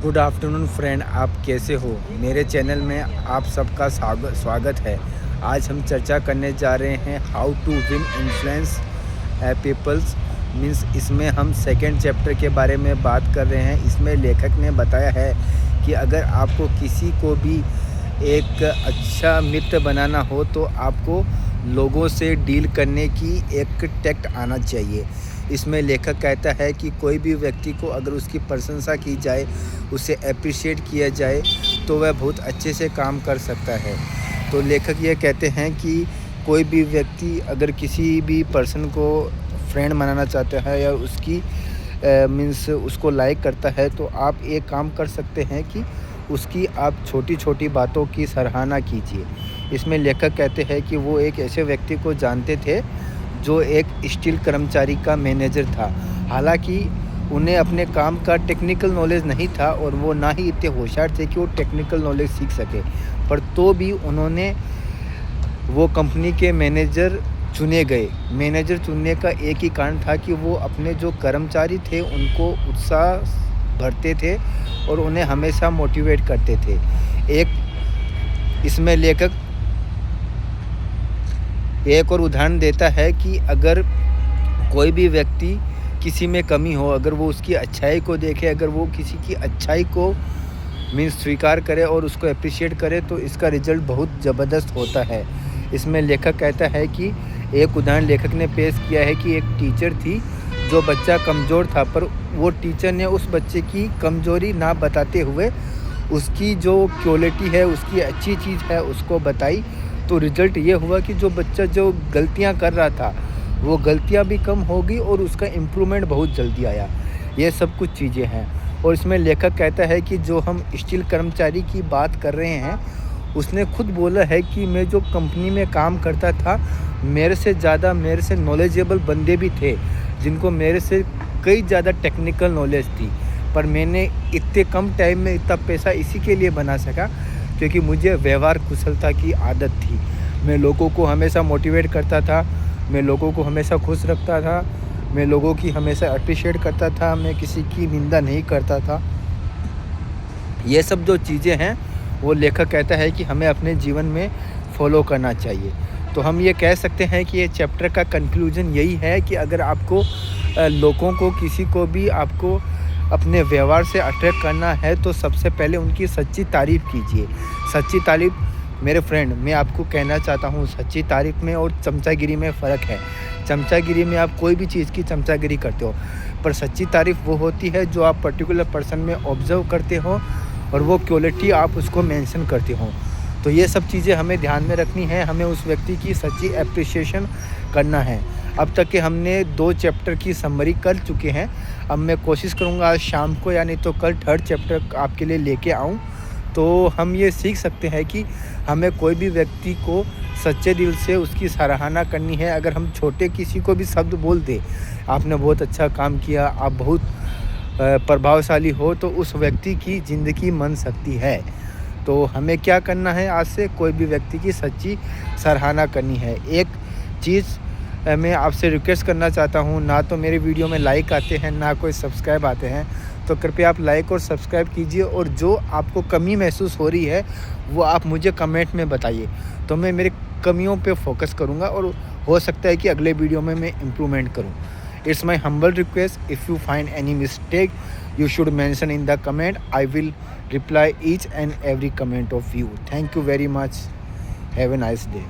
Good afternoon friend, आप कैसे हो। मेरे चैनल में आप सबका स्वागत है। आज हम चर्चा करने जा रहे हैं how to win influence peoples means. इसमें हम सेकंड चैप्टर के बारे में बात कर रहे हैं। इसमें लेखक ने बताया है कि अगर आपको किसी को भी एक अच्छा मित्र बनाना हो तो आपको लोगों से डील करने की एक टैक्ट आना चाहिए। इसमें लेखक कहता है कि कोई भी व्यक्ति को अगर उसकी प्रशंसा की जाए, उसे अप्रिशिएट किया जाए तो वह बहुत अच्छे से काम कर सकता है। तो लेखक ये कहते हैं कि कोई भी व्यक्ति अगर किसी भी पर्सन को फ्रेंड बनाना चाहता है या उसकी मीन्स उसको लाइक करता है तो आप एक काम कर सकते हैं कि उसकी आप छोटी छोटी बातों की सराहना कीजिए। इसमें लेखक कहते हैं कि वो एक ऐसे व्यक्ति को जानते थे जो एक स्टील कर्मचारी का मैनेजर था। हालांकि उन्हें अपने काम का टेक्निकल नॉलेज नहीं था और वो ना ही इतने होशियार थे कि वो टेक्निकल नॉलेज सीख सके, पर तो भी उन्होंने वो कंपनी के मैनेजर चुने गए। मैनेजर चुनने का एक ही कारण था कि वो अपने जो कर्मचारी थे उनको उत्साह भरते थे और उन्हें हमेशा मोटिवेट करते थे। इसमें लेखक एक और उदाहरण देता है कि अगर कोई भी व्यक्ति किसी में कमी हो, अगर वो उसकी अच्छाई को देखे, अगर वो किसी की अच्छाई को मीन्स स्वीकार करे और उसको अप्रिशिएट करे तो इसका रिजल्ट बहुत ज़बरदस्त होता है। इसमें लेखक कहता है कि एक उदाहरण लेखक ने पेश किया है कि एक टीचर थी जो बच्चा कमज़ोर था, पर वो टीचर ने उस बच्चे की कमज़ोरी ना बताते हुए उसकी जो क्वालिटी है, उसकी अच्छी चीज़ है उसको बताई। तो रिज़ल्ट ये हुआ कि जो बच्चा जो गलतियां कर रहा था वो गलतियां भी कम हो गई और उसका इम्प्रूवमेंट बहुत जल्दी आया। ये सब कुछ चीज़ें हैं। और इसमें लेखक कहता है कि जो हम स्टील कर्मचारी की बात कर रहे हैं उसने खुद बोला है कि मैं जो कंपनी में काम करता था मेरे से नॉलेजेबल बंदे भी थे जिनको मेरे से कई ज़्यादा टेक्निकल नॉलेज थी, पर मैंने इतने कम टाइम में इतना पैसा इसी के लिए बना सका क्योंकि मुझे व्यवहार कुशलता की आदत थी। मैं लोगों को हमेशा मोटिवेट करता था, मैं लोगों को हमेशा खुश रखता था, मैं लोगों की हमेशा अप्रिशिएट करता था, मैं किसी की निंदा नहीं करता था। ये सब जो चीज़ें हैं वो लेखक कहता है कि हमें अपने जीवन में फॉलो करना चाहिए। तो हम ये कह सकते हैं कि ये चैप्टर का कंक्लूजन यही है कि अगर आपको लोगों को किसी को भी आपको अपने व्यवहार से अट्रैक्ट करना है तो सबसे पहले उनकी सच्ची तारीफ़ कीजिए। सच्ची तारीफ़ मेरे फ्रेंड, मैं आपको कहना चाहता हूँ, सच्ची तारीफ़ में और चमचागिरी में फ़र्क है। चमचागिरी में आप कोई भी चीज़ की चमचागिरी करते हो, पर सच्ची तारीफ़ वो होती है जो आप पर्टिकुलर पर्सन में ऑब्ज़र्व करते हो और वो क्वालिटी आप उसको मेंशन करते हो। तो ये सब चीज़ें हमें ध्यान में रखनी है, हमें उस व्यक्ति की सच्ची एप्रिसिएशन करना है। अब तक के हमने 2 चैप्टर की समरी कर चुके हैं। अब मैं कोशिश करूँगा आज शाम को या नहीं तो कल 3rd चैप्टर आपके लिए लेके आऊँ। तो हम ये सीख सकते हैं कि हमें कोई भी व्यक्ति को सच्चे दिल से उसकी सराहना करनी है। अगर हम छोटे किसी को भी शब्द बोल दें, आपने बहुत अच्छा काम किया, आप बहुत प्रभावशाली हो, तो उस व्यक्ति की ज़िंदगी बन सकती है। तो हमें क्या करना है, आज से कोई भी व्यक्ति की सच्ची सराहना करनी है। एक चीज़ मैं आपसे रिक्वेस्ट करना चाहता हूँ, ना तो मेरे वीडियो में लाइक आते हैं ना कोई सब्सक्राइब आते हैं, तो कृपया आप लाइक और सब्सक्राइब कीजिए और जो आपको कमी महसूस हो रही है वो आप मुझे कमेंट में बताइए, तो मैं मेरी कमियों पे फोकस करूँगा और हो सकता है कि अगले वीडियो में मैं इम्प्रूवमेंट करूँ। It's my humble request, if you find any mistake you should mention in the comment. I will reply each and every comment of you. Thank you very much. Have a nice day.